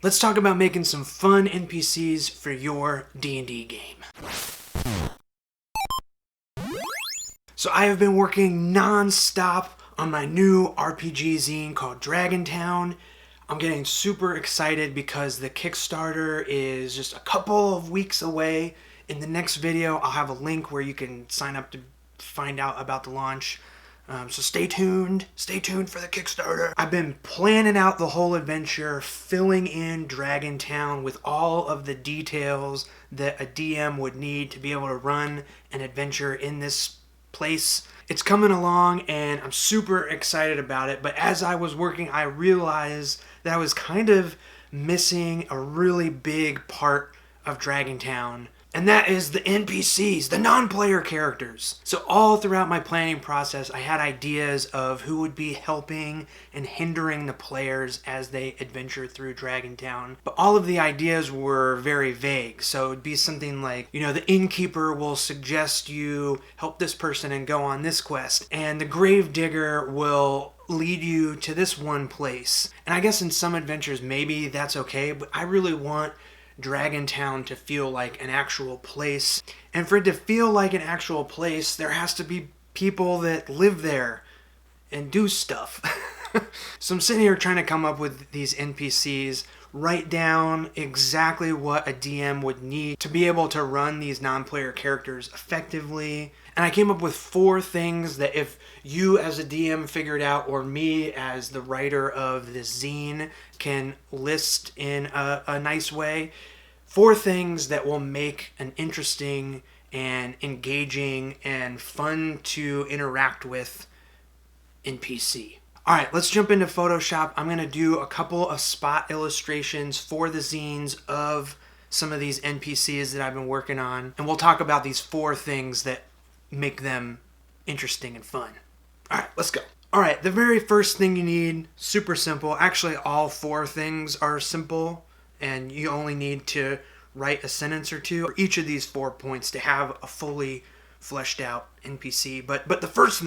Let's talk about making some fun NPCs for your D&D game. So I have been working non-stop on my new RPG zine called Dragontown. I'm getting super excited because the Kickstarter is just a couple of weeks away. In the next video, I'll have a link where you can sign up to find out about the launch. So stay tuned for the Kickstarter. I've been planning out the whole adventure, filling in Dragontown with all of the details that a DM would need to be able to run an adventure in this place. It's coming along and I'm super excited about it, but as I was working, I realized that I was kind of missing a really big part of Dragontown. And that is the NPCs, the non-player characters. So all throughout my planning process, I had ideas of who would be helping and hindering the players as they adventure through Dragontown. But all of the ideas were very vague. So it'd be something like, the innkeeper will suggest you help this person and go on this quest. And the gravedigger will lead you to this one place. And I guess in some adventures, maybe that's okay, but I really want Dragontown to feel like an actual place. And for it to feel like an actual place, there has to be people that live there and do stuff. So I'm sitting here trying to come up with these NPCs, write down exactly what a DM would need to be able to run these non-player characters effectively. And I came up with 4 things that if you as a DM figured out, or me as the writer of this zine can list in a nice way, 4 things that will make an interesting and engaging and fun to interact with NPC. Alright, let's jump into Photoshop. I'm going to do a couple of spot illustrations for the zines of some of these NPCs that I've been working on. And we'll talk about these 4 things that make them interesting and fun. Alright, let's go. Alright, the very first thing you need, super simple. Actually, all 4 things are simple, and you only need to write a sentence or 2 for each of these 4 points to have a fully fleshed out NPC. But the first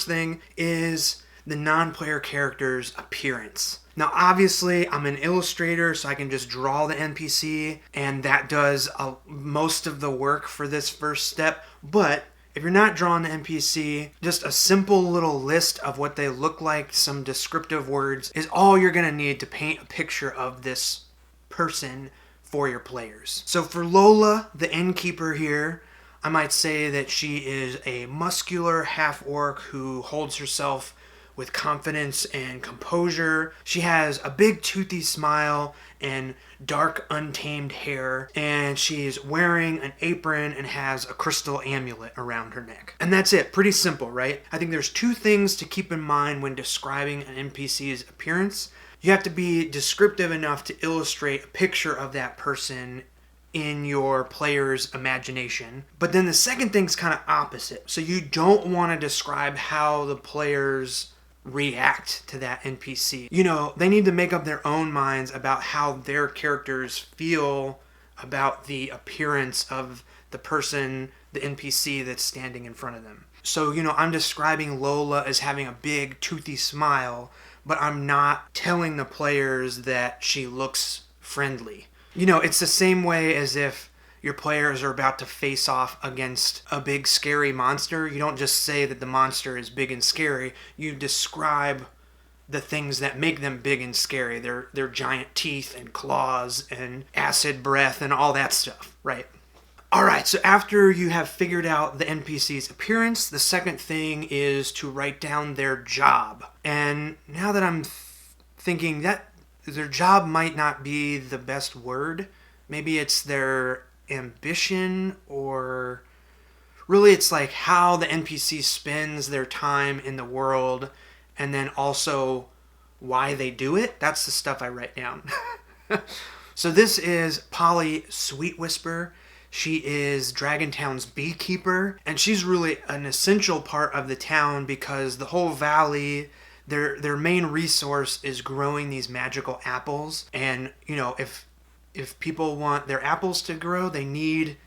thing is the non-player character's appearance. Now, obviously, I'm an illustrator, so I can just draw the NPC, and that does most of the work for this first step. But if you're not drawing the NPC, just a simple little list of what they look like, some descriptive words, is all you're going to need to paint a picture of this person for your players. So for Lola, the innkeeper here, I might say that she is a muscular half-orc who holds herself with confidence and composure. She has a big toothy smile and dark untamed hair, and she's wearing an apron and has a crystal amulet around her neck. And that's it. Pretty simple, right? I think there's 2 things to keep in mind when describing an NPC's appearance. You have to be descriptive enough to illustrate a picture of that person in your player's imagination. But then the second thing's kind of opposite. So you don't want to describe how the players react to that NPC. They need to make up their own minds about how their characters feel about the appearance of the person, the NPC that's standing in front of them. So, I'm describing Lola as having a big toothy smile, but I'm not telling the players that she looks friendly. It's the same way as if your players are about to face off against a big scary monster. You don't just say that the monster is big and scary. You describe the things that make them big and scary. Their giant teeth and claws and acid breath and all that stuff, right? Alright, so after you have figured out the NPC's appearance, the second thing is to write down their job. And now that I'm thinking that their job might not be the best word, maybe it's their ambition, or really it's like how the NPC spends their time in the world, and then also why they do it. That's the stuff I write down. So this is Polly Sweet Whisper. She is Dragontown's beekeeper, and she's really an essential part of the town because the whole valley, their main resource is growing these magical apples. And if people want their apples to grow, they need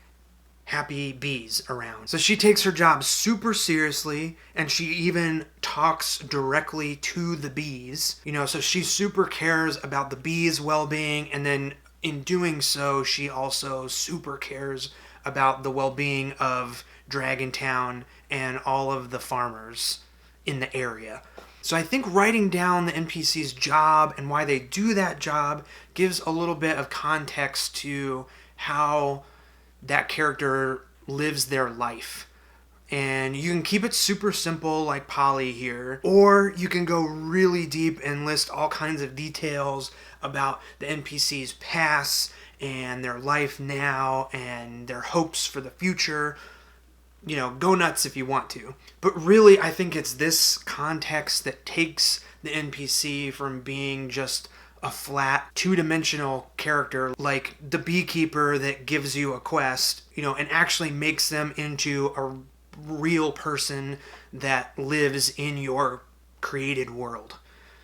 happy bees around. So she takes her job super seriously, and she even talks directly to the bees. So she super cares about the bees' well-being, and then in doing so, she also super cares about the well-being of Dragontown and all of the farmers in the area. So I think writing down the NPC's job and why they do that job gives a little bit of context to how that character lives their life. And you can keep it super simple like Polly here, or you can go really deep and list all kinds of details about the NPC's past and their life now and their hopes for the future. Go nuts if you want to. But really, I think it's this context that takes the NPC from being just a flat, two-dimensional character like the beekeeper that gives you a quest, and actually makes them into a real person that lives in your created world.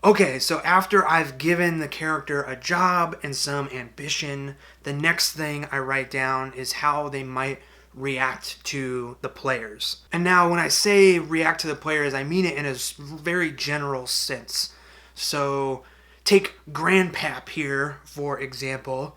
Okay, so after I've given the character a job and some ambition, the next thing I write down is how they might react to the players. And now when I say react to the players, I mean it in a very general sense. So take Grandpap here, for example.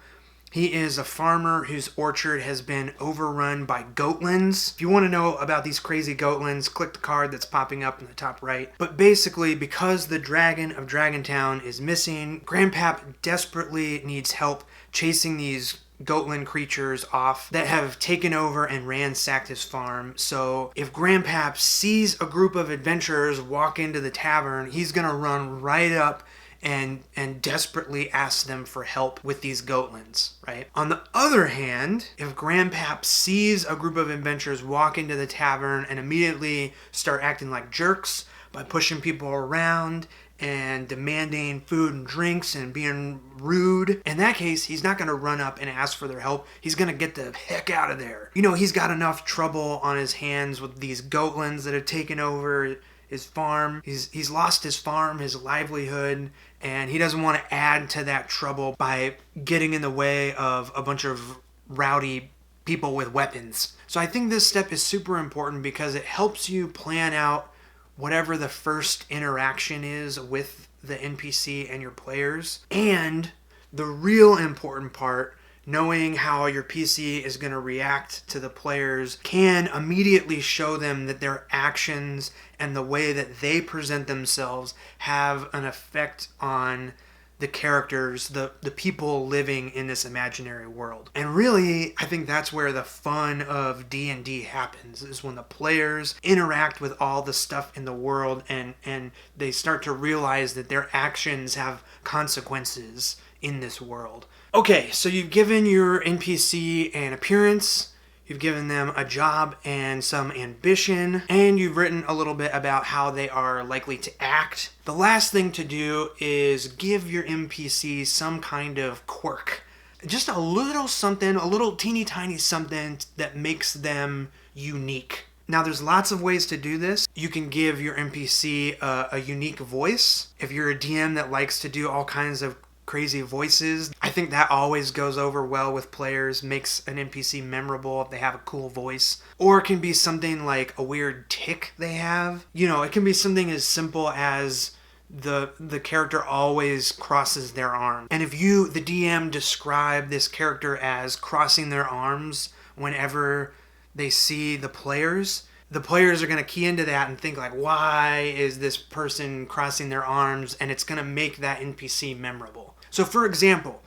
He is a farmer whose orchard has been overrun by goatlins. If you want to know about these crazy goatlins, click the card that's popping up in the top right. But basically, because the dragon of Dragontown is missing, Grandpap desperately needs help chasing these goatlin creatures off that have taken over and ransacked his farm. So if Grandpap sees a group of adventurers walk into the tavern, he's gonna run right up and desperately ask them for help with these goatlins, right? On the other hand, if Grandpap sees a group of adventurers walk into the tavern and immediately start acting like jerks by pushing people around and demanding food and drinks and being rude, in that case, he's not going to run up and ask for their help. He's going to get the heck out of there. He's got enough trouble on his hands with these goatlins that have taken over his farm. He's lost his farm, his livelihood, and he doesn't want to add to that trouble by getting in the way of a bunch of rowdy people with weapons. So I think this step is super important because it helps you plan out whatever the first interaction is with the NPC and your players. And the real important part, knowing how your PC is going to react to the players, can immediately show them that their actions and the way that they present themselves have an effect on the characters, the people living in this imaginary world. And really, I think that's where the fun of D&D happens, is when the players interact with all the stuff in the world and they start to realize that their actions have consequences in this world. Okay, so you've given your NPC an appearance, you've given them a job and some ambition, and you've written a little bit about how they are likely to act. The last thing to do is give your NPC some kind of quirk. Just a little something, a little teeny tiny something that makes them unique. Now, there's lots of ways to do this. You can give your NPC a unique voice. If you're a DM that likes to do all kinds of crazy voices, I think that always goes over well with players, makes an NPC memorable if they have a cool voice. Or it can be something like a weird tic they have. It can be something as simple as the character always crosses their arm. And if you, the DM, describe this character as crossing their arms whenever they see the players are going to key into that and think like, why is this person crossing their arms? And it's going to make that NPC memorable. So for example,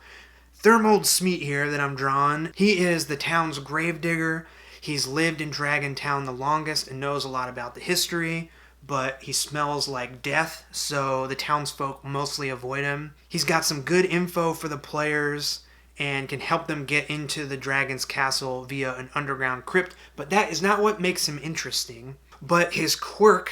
Thermold Smeet here that I'm drawing, he is the town's gravedigger. He's lived in Dragontown the longest and knows a lot about the history, but he smells like death, so the townsfolk mostly avoid him. He's got some good info for the players and can help them get into the dragon's castle via an underground crypt, but that is not what makes him interesting. But his quirk,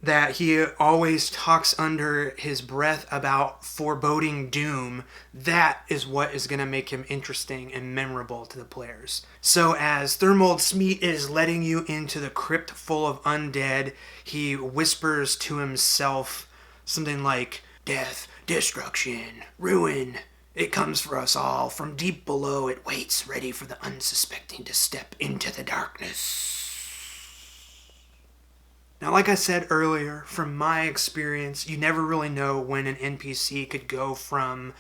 that he always talks under his breath about foreboding doom, that is what is going to make him interesting and memorable to the players. So as Thermold Smeet is letting you into the crypt full of undead, he whispers to himself something like, death, destruction, ruin, It comes for us all. From deep below, it waits, ready for the unsuspecting to step into the darkness. Now, like I said earlier, from my experience, you never really know when an NPC could go from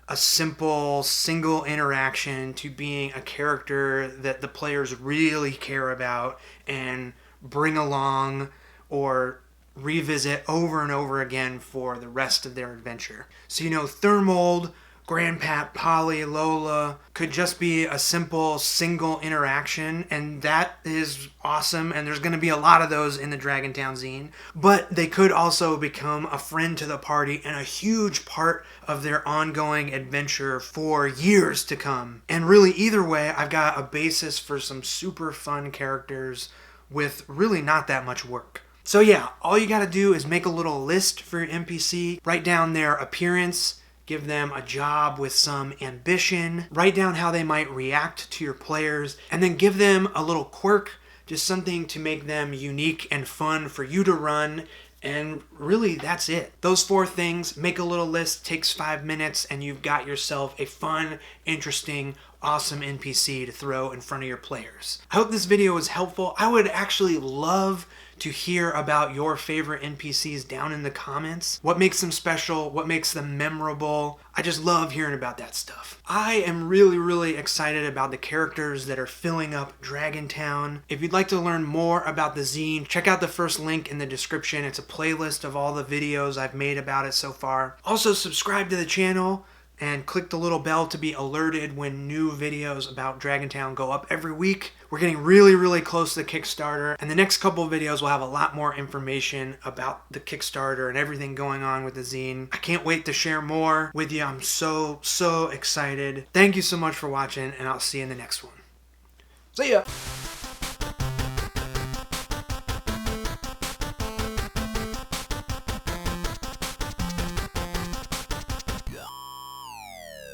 a simple single interaction to being a character that the players really care about and bring along or revisit over and over again for the rest of their adventure. So, Thermold, Grandpat, Polly, Lola could just be a simple single interaction, and that is awesome, and there's going to be a lot of those in the Dragontown zine. But they could also become a friend to the party and a huge part of their ongoing adventure for years to come. And really, either way, I've got a basis for some super fun characters with really not that much work. So yeah, all you gotta do is make a little list for your NPC, write down their appearance, give them a job with some ambition, write down how they might react to your players, and then give them a little quirk, just something to make them unique and fun for you to run. And really, that's it. Those 4 things, make a little list, takes 5 minutes, and you've got yourself a fun, interesting, awesome NPC to throw in front of your players. I hope this video was helpful. I would actually love to hear about your favorite NPCs down in the comments. What makes them special? What makes them memorable? I just love hearing about that stuff. I am really, really excited about the characters that are filling up Dragontown. If you'd like to learn more about the zine, check out the first link in the description. It's a playlist of all the videos I've made about it so far. Also, subscribe to the channel and click the little bell to be alerted when new videos about Dragontown go up every week. We're getting really, really close to the Kickstarter, and the next couple of videos will have a lot more information about the Kickstarter and everything going on with the zine. I can't wait to share more with you. I'm so excited. Thank you so much for watching, and I'll see you in the next one. See ya!